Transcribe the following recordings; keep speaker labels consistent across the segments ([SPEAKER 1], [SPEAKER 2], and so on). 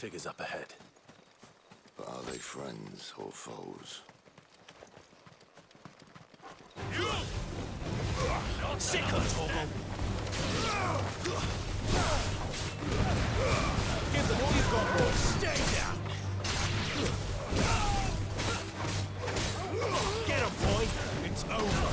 [SPEAKER 1] figures up ahead.
[SPEAKER 2] But are they friends or foes?
[SPEAKER 1] Sick of Torgal! Give them all you've got, boys! Stay down! Get 'em, boy! It's over!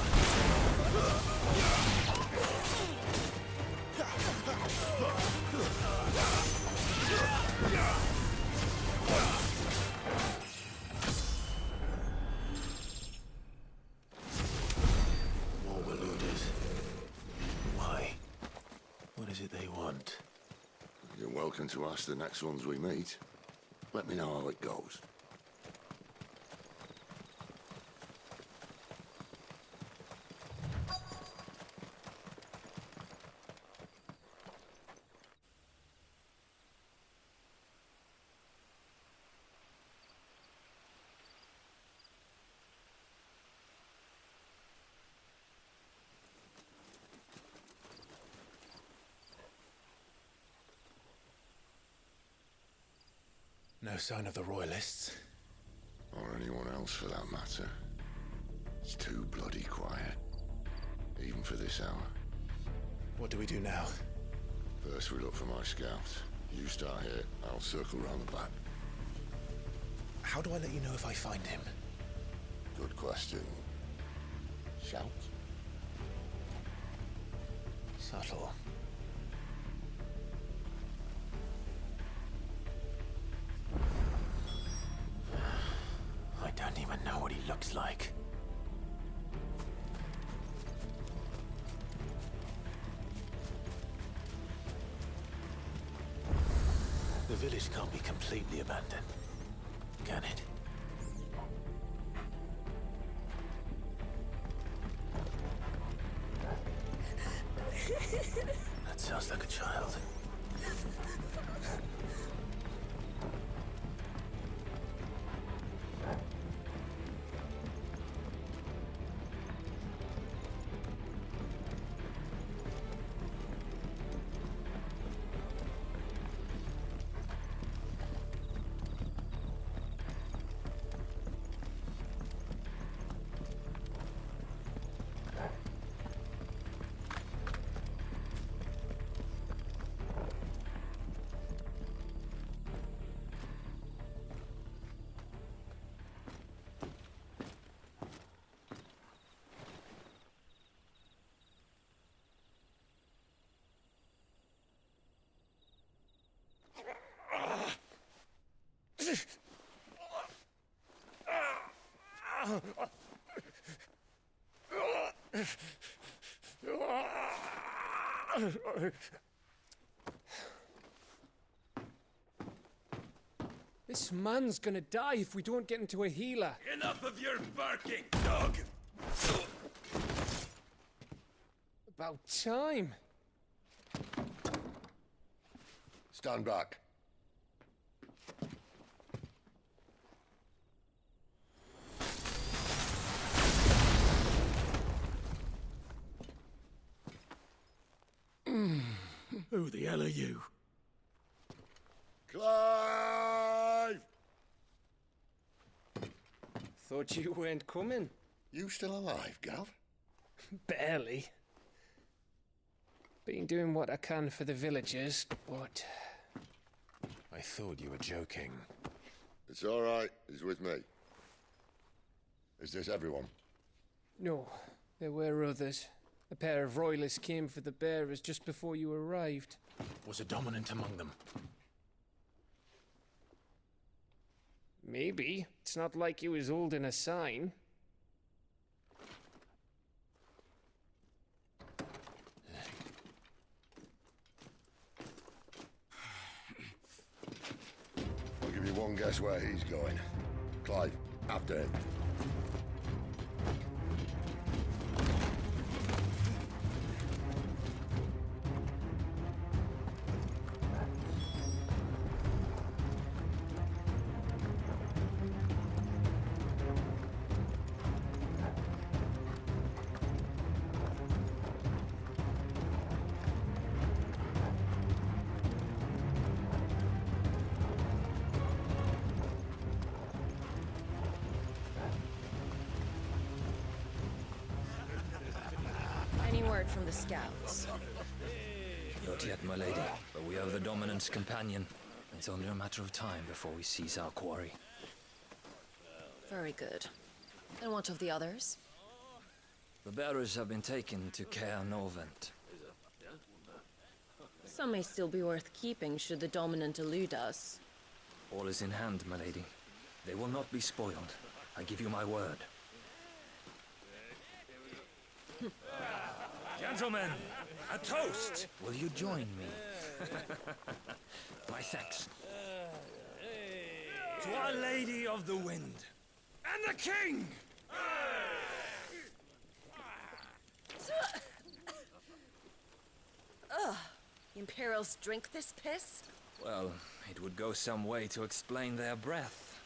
[SPEAKER 1] More Waluders. Why? What is it they want?
[SPEAKER 2] You're welcome to ask the next ones we meet. Let me know how it goes.
[SPEAKER 1] No sign of the Royalists.
[SPEAKER 2] Or anyone else for that matter. It's too bloody quiet. Even for this hour.
[SPEAKER 1] What do we do now?
[SPEAKER 2] First we look for my scouts. You start here, I'll circle round the back.
[SPEAKER 1] How do I let you know if I find him?
[SPEAKER 2] Good question. Shout?
[SPEAKER 1] Subtle. I don't even know what he looks like. The village can't be completely abandoned, can it? That sounds like a child.
[SPEAKER 3] This man's gonna die if we don't get into a healer.
[SPEAKER 1] Enough of your barking, dog!
[SPEAKER 3] About time.
[SPEAKER 2] Stand back.
[SPEAKER 1] Who the hell are you?
[SPEAKER 2] Clive!
[SPEAKER 3] Thought you weren't coming.
[SPEAKER 2] You still alive, Gav?
[SPEAKER 3] Barely. Been doing what I can for the villagers, but...
[SPEAKER 1] I thought you were joking.
[SPEAKER 2] It's all right. He's with me. Is this everyone?
[SPEAKER 3] No, there were others. A pair of royalists came for the bearers just before you arrived.
[SPEAKER 1] Was a dominant among them?
[SPEAKER 3] Maybe. It's not like he was holding a sign.
[SPEAKER 2] I'll give you one guess where he's going. Clive, after him.
[SPEAKER 4] word from the scouts?
[SPEAKER 5] Not yet, my lady, but we have the Dominant's companion. It's only a matter of time before we seize our quarry.
[SPEAKER 4] Very good. And what of the others?
[SPEAKER 5] The bearers have been taken to Caer Norvent.
[SPEAKER 4] Some may still be worth keeping should the Dominant elude us.
[SPEAKER 5] All is in hand, my lady. They will not be spoiled. I give you my word. Gentlemen, a toast! Will you join me? My thanks. To Our Lady of the Wind and the King!
[SPEAKER 4] The Imperials drink this piss?
[SPEAKER 5] Well, it would go some way to explain their breath.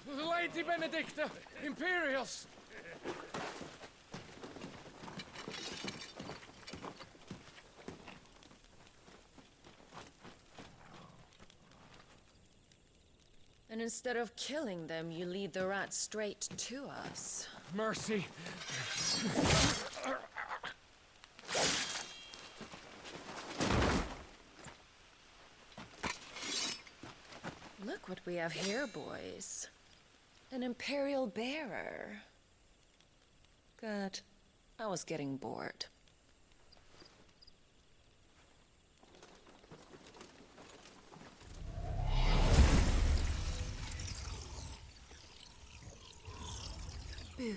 [SPEAKER 3] Lady Benedicta! Imperials!
[SPEAKER 4] And instead of killing them, you lead the rats straight to us.
[SPEAKER 3] Mercy!
[SPEAKER 4] Look what we have here, boys. An Imperial bearer. Good. I was getting bored. Boo.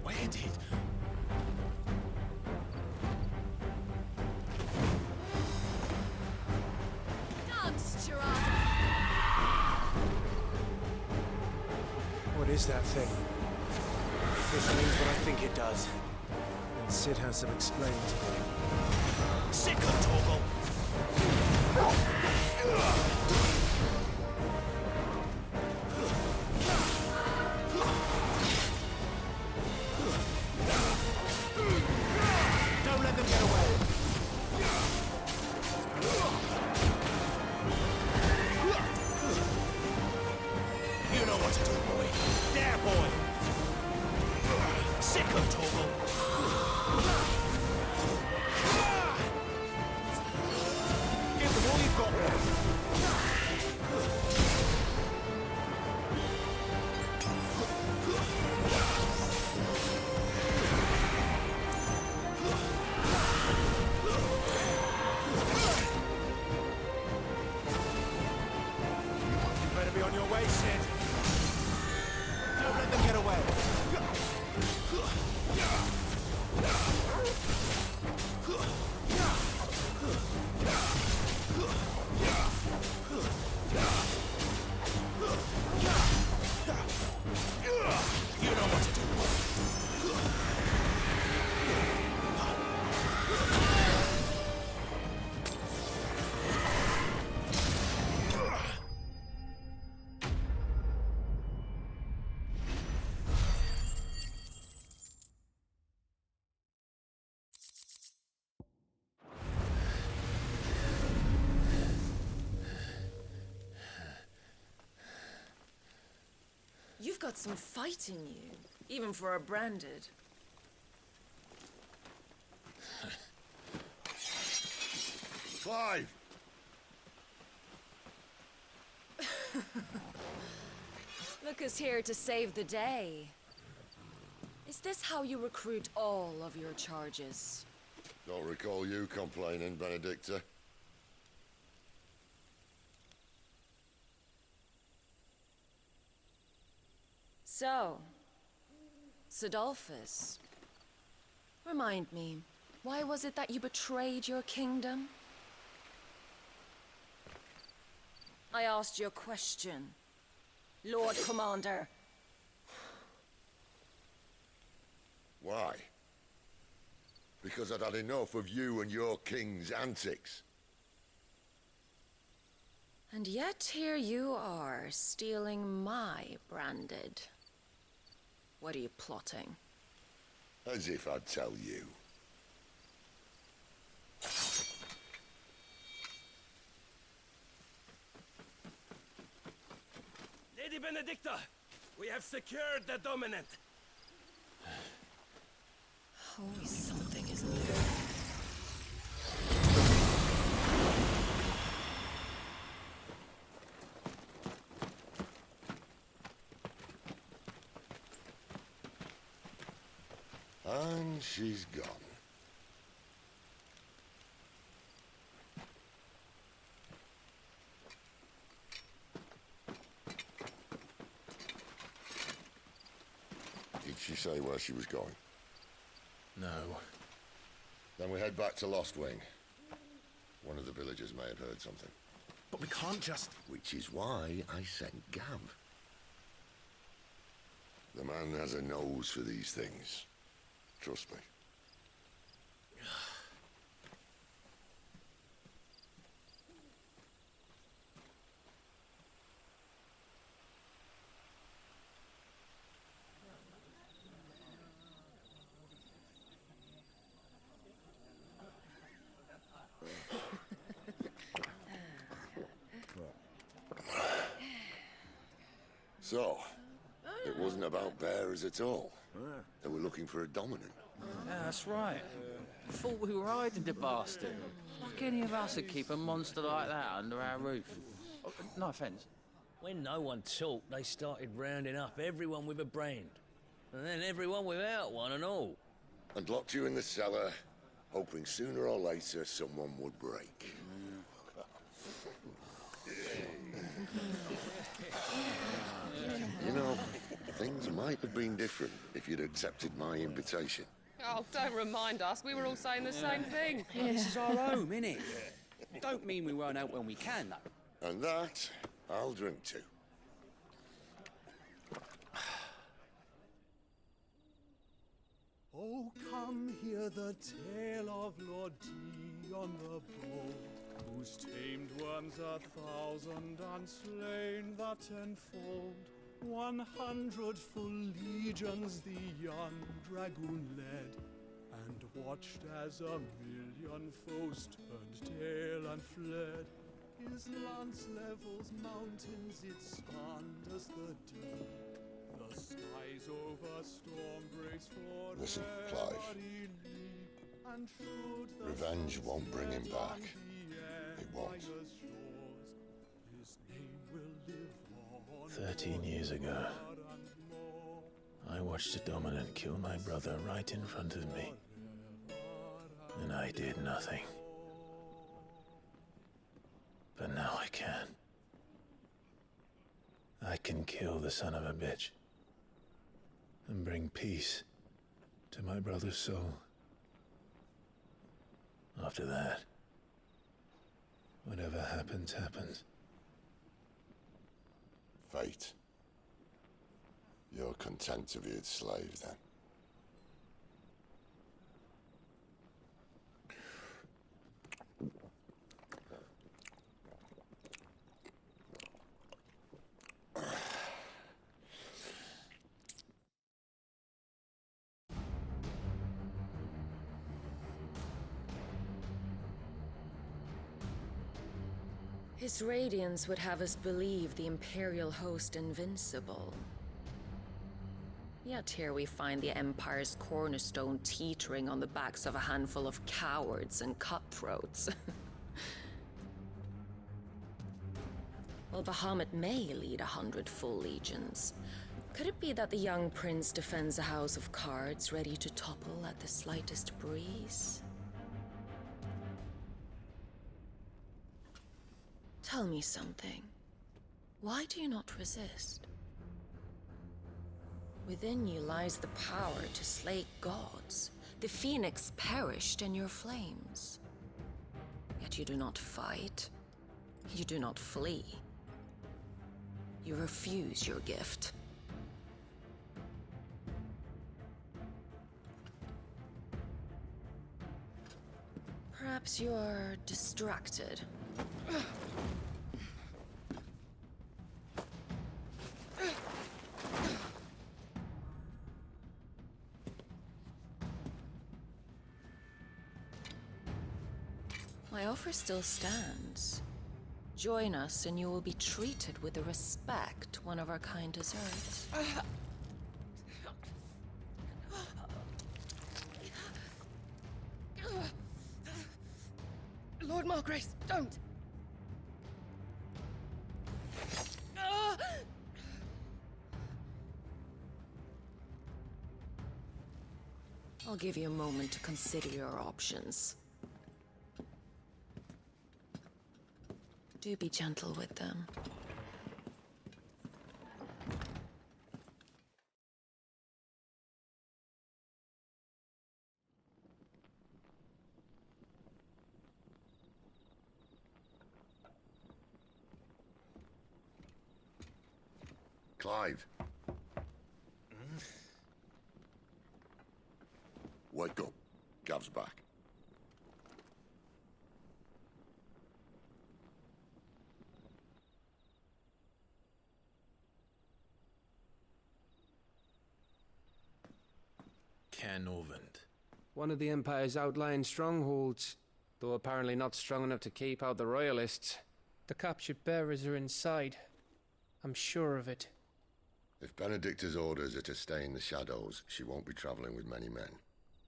[SPEAKER 1] Where did...
[SPEAKER 6] What is that thing?
[SPEAKER 1] If this means what I think it does.
[SPEAKER 6] And Sid has some explaining to do.
[SPEAKER 1] Sick of Torgal! Don't let them get away! You know what to do, boy. There, boy! Sick of Torgal! Give them all you've got, boy! You better be on your way, Sid. Don't let them get away. You know what to do.
[SPEAKER 4] You've got some fight in you, even for a branded.
[SPEAKER 2] Clive!
[SPEAKER 4] Look who's here to save the day. Is this how you recruit all of your charges?
[SPEAKER 2] Don't recall you complaining, Benedicta.
[SPEAKER 4] So, Sidolphus, remind me, why was it that you betrayed your kingdom? I asked you a question, Lord Commander.
[SPEAKER 2] Why? Because I'd had enough of you and your king's antics.
[SPEAKER 4] And yet here you are, stealing my branded. What are you plotting?
[SPEAKER 2] As if I'd tell you.
[SPEAKER 7] Lady Benedicta, we have secured the Dominant.
[SPEAKER 4] Always something, isn't there?
[SPEAKER 2] And she's gone. Did she say where she was going?
[SPEAKER 1] No.
[SPEAKER 2] Then we head back to Lost Wing. One of the villagers may have heard something.
[SPEAKER 1] But we can't just...
[SPEAKER 2] Which is why I sent Gav. The man has a nose for these things. Trust me. So, it wasn't about bearers at all. They were looking for a dominant.
[SPEAKER 8] Yeah, that's right. Thought we were hiding the bastard. Like any of us would keep a monster like that under our roof. Oh, no offence.
[SPEAKER 9] When no one talked, they started rounding up everyone with a brand. And then everyone without one and all.
[SPEAKER 2] And locked you in the cellar, hoping sooner or later someone would break. You know, things might have been different if you'd accepted my invitation.
[SPEAKER 10] Oh, don't remind us. We were all saying the same thing.
[SPEAKER 8] This is our home, innit? Don't mean we won't out when we can, though.
[SPEAKER 2] And that, I'll drink to.
[SPEAKER 11] Oh, come hear the tale of Lord Dion the Bold, who's tamed worms 1,000 and slain the tenfold. 100 full legions the young dragoon led, and watched as 1,000,000 foes turned tail and fled. His lance levels mountains, it slanders the deep. The skies over storm breaks for
[SPEAKER 2] Listen, Clive.
[SPEAKER 11] every leap, and should the
[SPEAKER 2] Revenge won't bring him back. It won't.
[SPEAKER 11] His name will live on
[SPEAKER 1] 13 years ago, I watched a dominant kill my brother right in front of me. And I did nothing. But now I can. I can kill the son of a bitch. And bring peace to my brother's soul. After that, whatever happens, happens.
[SPEAKER 2] Fate. You're content to be its slave, then?
[SPEAKER 4] His radiance would have us believe the Imperial host invincible. Yet here we find the Empire's cornerstone teetering on the backs of a handful of cowards and cutthroats. Well, Bahamut may lead 100 full legions. Could it be that the young prince defends a house of cards ready to topple at the slightest breeze? Tell me something. Why do you not resist? Within you lies the power to slay gods. The phoenix perished in your flames. Yet you do not fight. You do not flee. You refuse your gift. Perhaps you are distracted. My offer still stands. Join us and you will be treated with the respect one of our kind deserves.
[SPEAKER 10] Lord Margrace, don't!
[SPEAKER 4] I'll give you a moment to consider your options. Do be gentle with them.
[SPEAKER 2] Clive. Wake up. Gav's back.
[SPEAKER 1] Caer Norvent.
[SPEAKER 3] One of the Empire's outlying strongholds, though apparently not strong enough to keep out the Royalists. The captured bearers are inside. I'm sure of it.
[SPEAKER 2] If Benedicta's orders are to stay in the shadows, she won't be traveling with many men.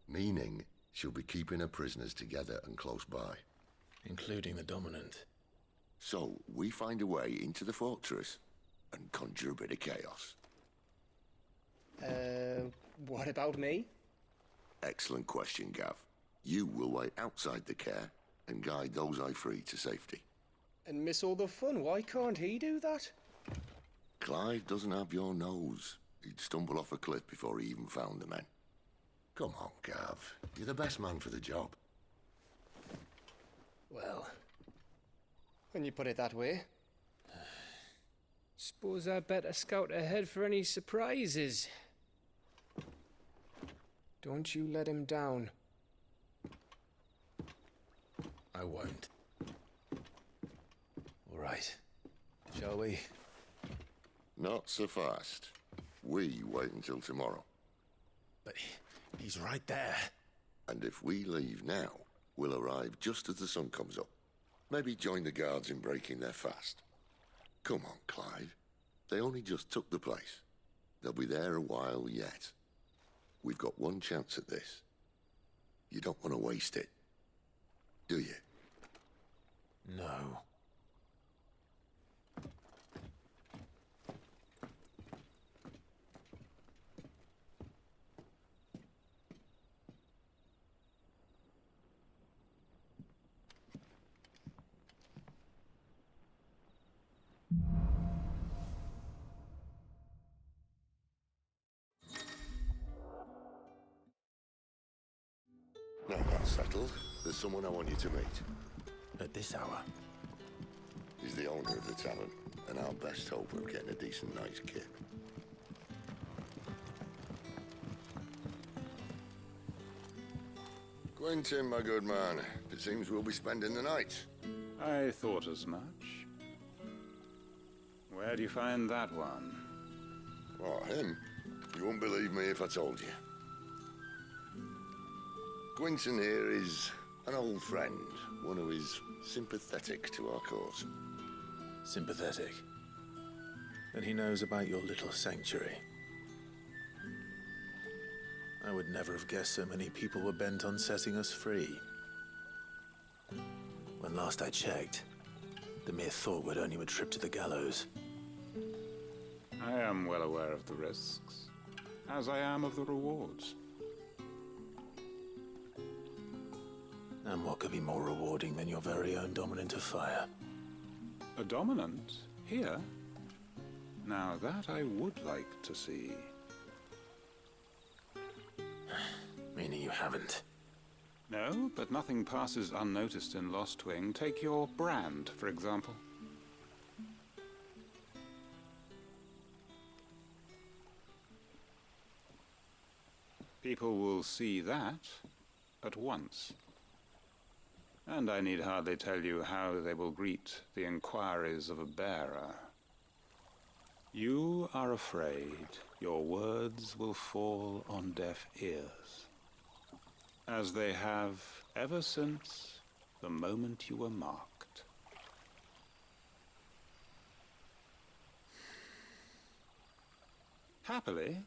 [SPEAKER 2] Meaning, she'll be keeping her prisoners together and close by.
[SPEAKER 1] Including the Dominant.
[SPEAKER 2] So, we find a way into the fortress and conjure a bit of chaos.
[SPEAKER 3] What about me?
[SPEAKER 2] Excellent question, Gav. You will wait outside the Caer and guide those I free to safety.
[SPEAKER 3] And miss all the fun. Why can't he do that?
[SPEAKER 2] Clive doesn't have your nose. He'd stumble off a cliff before he even found the men. Come on, Gav. You're the best man for the job.
[SPEAKER 3] Well, when you put it that way. Suppose I'd better scout ahead for any surprises. Don't you let him down.
[SPEAKER 1] I won't. All right. Shall we?
[SPEAKER 2] Not so fast. We wait until tomorrow.
[SPEAKER 1] But he's right there.
[SPEAKER 2] And if we leave now, we'll arrive just as the sun comes up. Maybe join the guards in breaking their fast. Come on, Clive. They only just took the place. They'll be there a while yet. We've got one chance at this. You don't want to waste it, do you?
[SPEAKER 1] No.
[SPEAKER 2] Now that's settled. There's someone I want you to meet.
[SPEAKER 1] At this hour?
[SPEAKER 2] He's the owner of the tavern, and our best hope of getting a decent night's kip. Quentin, my good man. It seems we'll be spending the night.
[SPEAKER 11] I thought as much. Where do you find that one?
[SPEAKER 2] Oh, him? You wouldn't believe me if I told you. Quentin here is an old friend, one who is sympathetic to our cause.
[SPEAKER 1] Sympathetic? Then he knows about your little sanctuary. I would never have guessed so many people were bent on setting us free. When last I checked, the mere thought would earn you a trip to the gallows.
[SPEAKER 11] I am well aware of the risks, as I am of the rewards.
[SPEAKER 1] And what could be more rewarding than your very own Dominant of Fire?
[SPEAKER 11] A dominant? Here? Now that I would like to see.
[SPEAKER 1] Meaning you haven't?
[SPEAKER 11] No, but nothing passes unnoticed in Lostwing. Take your brand, for example. People will see that at once. And I need hardly tell you how they will greet the inquiries of a bearer. You are afraid your words will fall on deaf ears, as they have ever since the moment you were marked. Happily,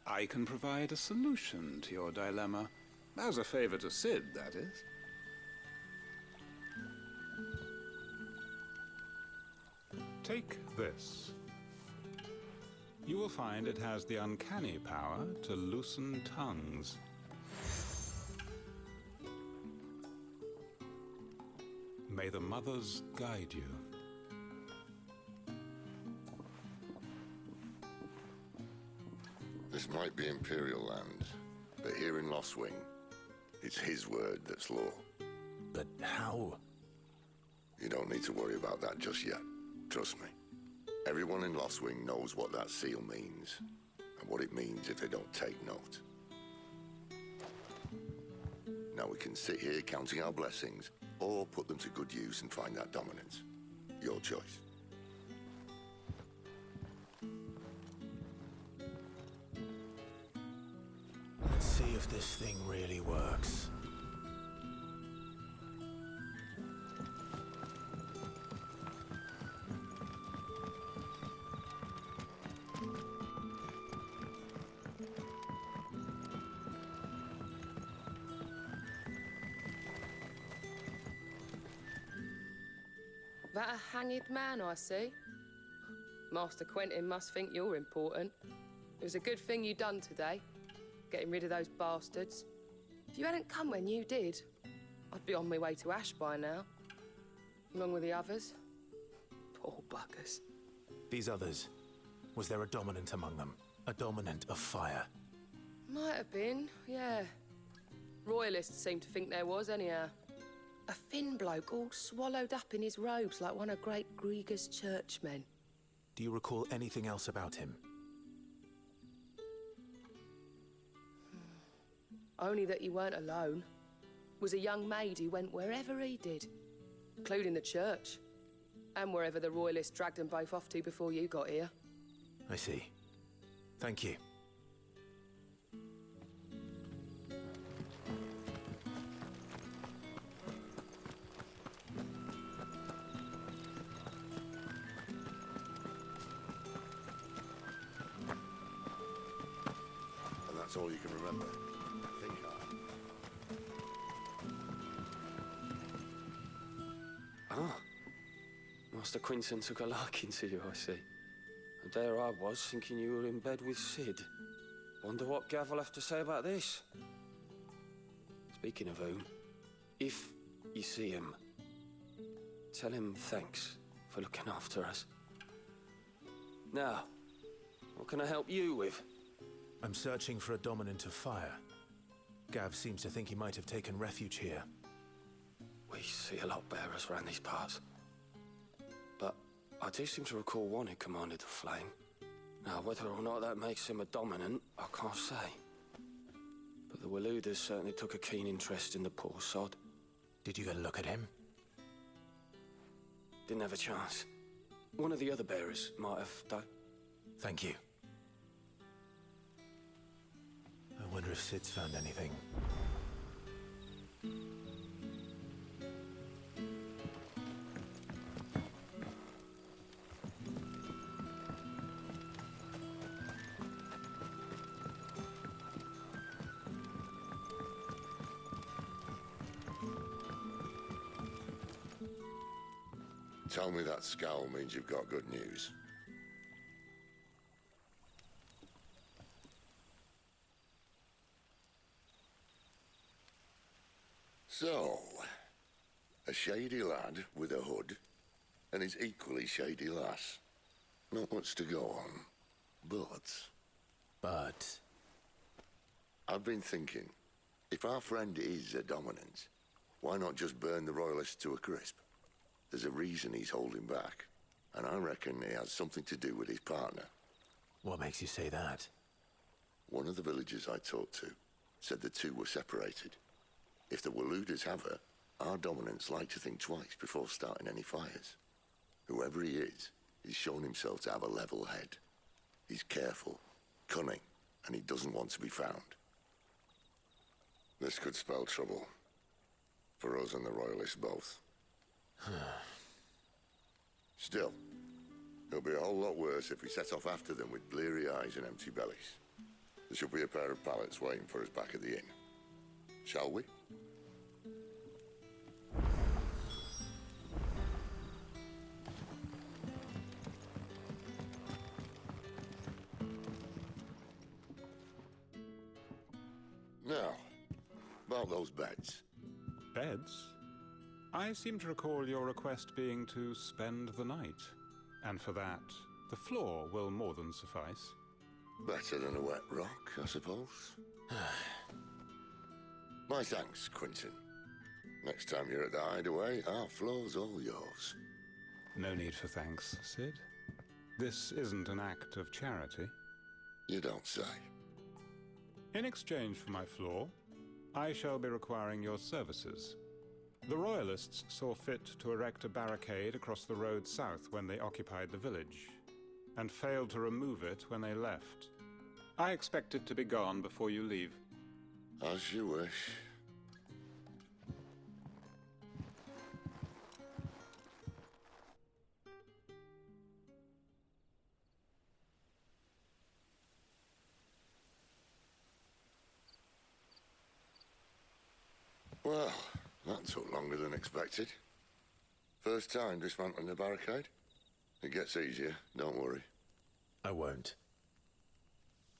[SPEAKER 11] I can provide a solution to your dilemma. As a favor to Cid, that is. Take this. You will find it has the uncanny power to loosen tongues. May the mothers guide you.
[SPEAKER 2] This might be Imperial land, but here in Lostwing, it's his word that's law.
[SPEAKER 1] But how?
[SPEAKER 2] You don't need to worry about that just yet. Trust me. Everyone in Lostwing knows what that seal means, and what it means if they don't take note. Now we can sit here counting our blessings, or put them to good use and find that dominance. Your choice.
[SPEAKER 1] Let's see if this thing really works.
[SPEAKER 10] That a hanged man I see? Master Quentin must think you're important. It was a good thing you done today, getting rid of those bastards. If you hadn't come when you did, I'd be on my way to Ash by now, along with the others. Poor buggers.
[SPEAKER 1] These others, was there a dominant among them? A dominant of fire?
[SPEAKER 10] Might have been, yeah. Royalists seem to think there was, anyhow. A thin bloke all swallowed up in his robes like one of Great Grieger's churchmen.
[SPEAKER 1] Do you recall anything else about him?
[SPEAKER 10] Only that he weren't alone. Was a young maid who went wherever he did, including the church, and wherever the Royalists dragged them both off to before you got here.
[SPEAKER 1] I see. Thank you.
[SPEAKER 2] And that's all you can remember. Think hard.
[SPEAKER 12] Ah. Master Quinton took a liking to you, I see. And there I was, thinking you were in bed with Cid. Wonder what Gav will have to say about this. Speaking of whom, if you see him, tell him thanks for looking after us. Now, what can I help you with?
[SPEAKER 1] I'm searching for a dominant of fire. Gav seems to think he might have taken refuge here.
[SPEAKER 12] We see a lot bearers around these parts. But I do seem to recall one who commanded the flame. Now, whether or not that makes him a dominant, I can't say. But the Waluders certainly took a keen interest in the poor sod.
[SPEAKER 1] Did you get a look at him?
[SPEAKER 12] Didn't have a chance. One of the other bearers might have, though.
[SPEAKER 1] Thank you. I wonder if Cid's found anything.
[SPEAKER 2] Tell me that scowl means you've got good news. So, a shady lad with a hood, and his equally shady lass. Not much to go on, but... I've been thinking, if our friend is a dominant, why not just burn the Royalists to a crisp? There's a reason he's holding back, and I reckon he has something to do with his partner.
[SPEAKER 1] What makes you say that?
[SPEAKER 2] One of the villagers I talked to said the two were separated. If the Waluders have her, our dominants like to think twice before starting any fires. Whoever he is, he's shown himself to have a level head. He's careful, cunning, and he doesn't want to be found. This could spell trouble. For us and the Royalists both. Still, it'll be a whole lot worse if we set off after them with bleary eyes and empty bellies. There should be a pair of pallets waiting for us back at the inn. Shall we? Now, about those beds.
[SPEAKER 13] Beds? I seem to recall your request being to spend the night. And for that, the floor will more than suffice.
[SPEAKER 2] Better than a wet rock, I suppose. My thanks, Quinton. Next time you're at the Hideaway, our floor's all yours.
[SPEAKER 13] No need for thanks, Sid. This isn't an act of charity.
[SPEAKER 2] You don't say.
[SPEAKER 13] In exchange for my floor, I shall be requiring your services. The Royalists saw fit to erect a barricade across the road south when they occupied the village, and failed to remove it when they left. I expect it to be gone before you leave.
[SPEAKER 2] As you wish. Well, that took longer than expected. First time dismantling the barricade? It gets easier, don't worry.
[SPEAKER 1] I won't.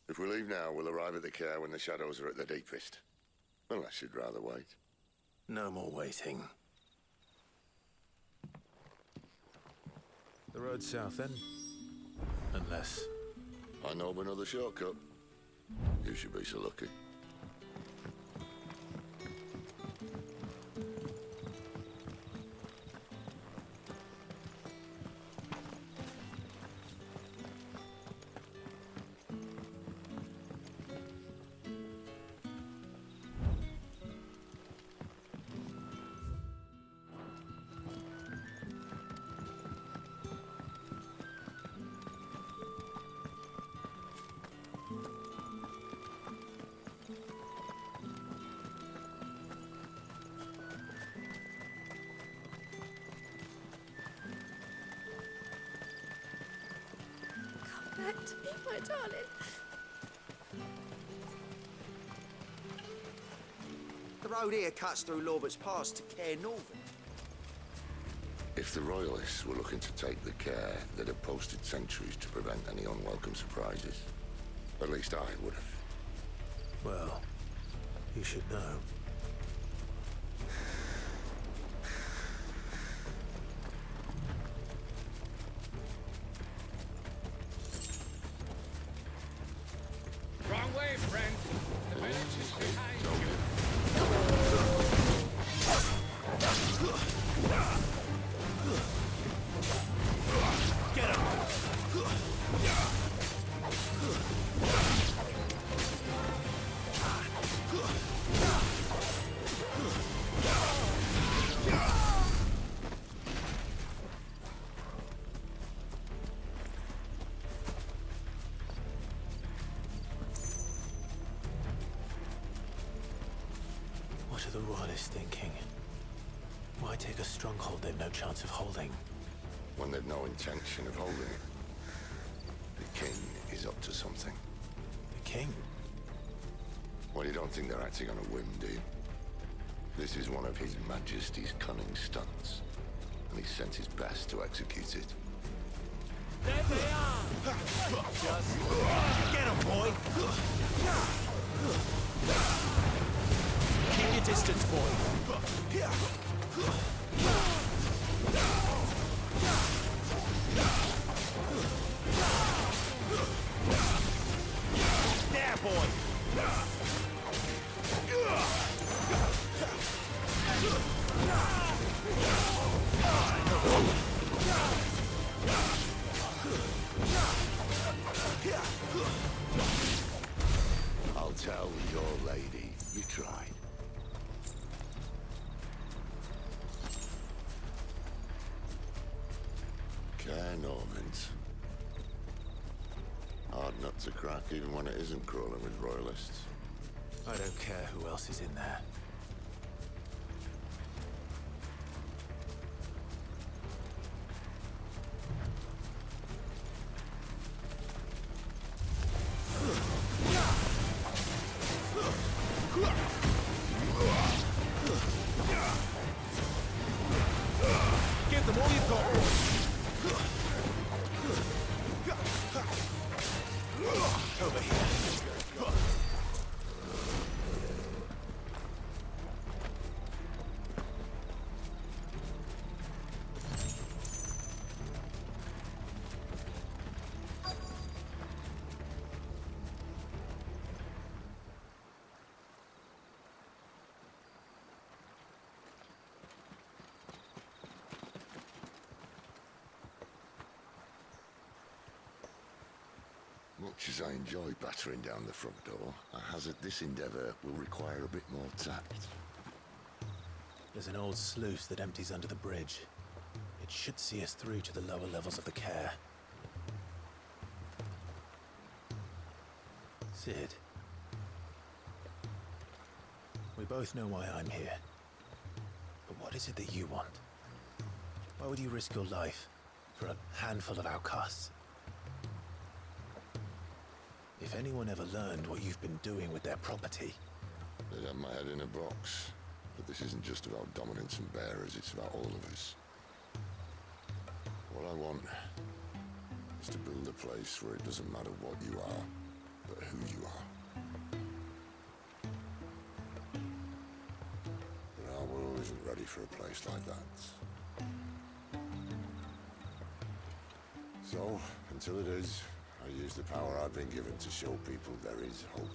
[SPEAKER 2] If we leave now, we'll arrive at the Care when the shadows are at their deepest. Unless you'd rather wait.
[SPEAKER 1] No more waiting. The road south, then? Unless...
[SPEAKER 2] I know of another shortcut. You should be so lucky.
[SPEAKER 14] Back to me, my darling.
[SPEAKER 15] The road here cuts through Lorbert's Pass to Care Northern.
[SPEAKER 2] If the Royalists were looking to take the Care, they'd have posted sentries to prevent any unwelcome surprises. At least I would have.
[SPEAKER 1] Well, you should know.
[SPEAKER 7] Wrong way, friend. The village is behind you.
[SPEAKER 11] Get him!
[SPEAKER 1] What are the Royalists thinking? Why take a stronghold they've no chance of holding?
[SPEAKER 2] When they've no intention of holding it. The King is up to something.
[SPEAKER 1] The King?
[SPEAKER 2] Well, you don't think they're acting on a whim, do you? This is one of His Majesty's cunning stunts, and he sent his best to execute it.
[SPEAKER 11] There they are! Just get him, boy! Keep your distance, boy. There, boy!
[SPEAKER 2] I'll tell your lady you tried. Care Normans. Hard nut to crack even when it isn't crawling with Royalists.
[SPEAKER 1] I don't care who else is in there.
[SPEAKER 11] Give them all you've got, boys. Over here.
[SPEAKER 2] Much as I enjoy battering down the front door, I hazard this endeavour will require a bit more tact.
[SPEAKER 1] There's an old sluice that empties under the bridge. It should see us through to the lower levels of the care. Cid. We both know why I'm here. But what is it that you want? Why would you risk your life for a handful of outcasts? If anyone ever learned what you've been doing with their property...
[SPEAKER 2] They'd have my head in a box. But this isn't just about dominance and bearers, it's about all of us. What I want is to build a place where it doesn't matter what you are, but who you are. But our world isn't ready for a place like that. So, until it is, I use the power I've been given to show people there is hope.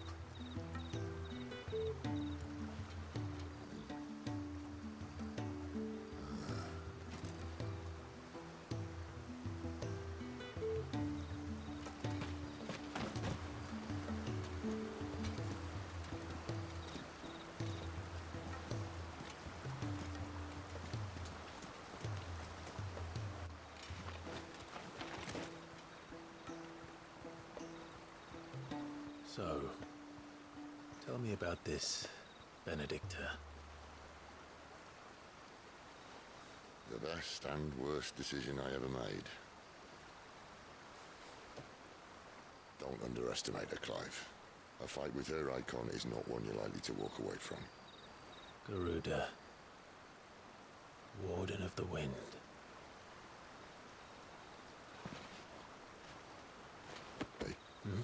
[SPEAKER 1] So, tell me about this, Benedicta.
[SPEAKER 2] The best and worst decision I ever made. Don't underestimate her, Clive. A fight with her icon is not one you're likely to walk away from.
[SPEAKER 1] Garuda. Warden of the Wind.
[SPEAKER 2] Hey.
[SPEAKER 1] Hmm?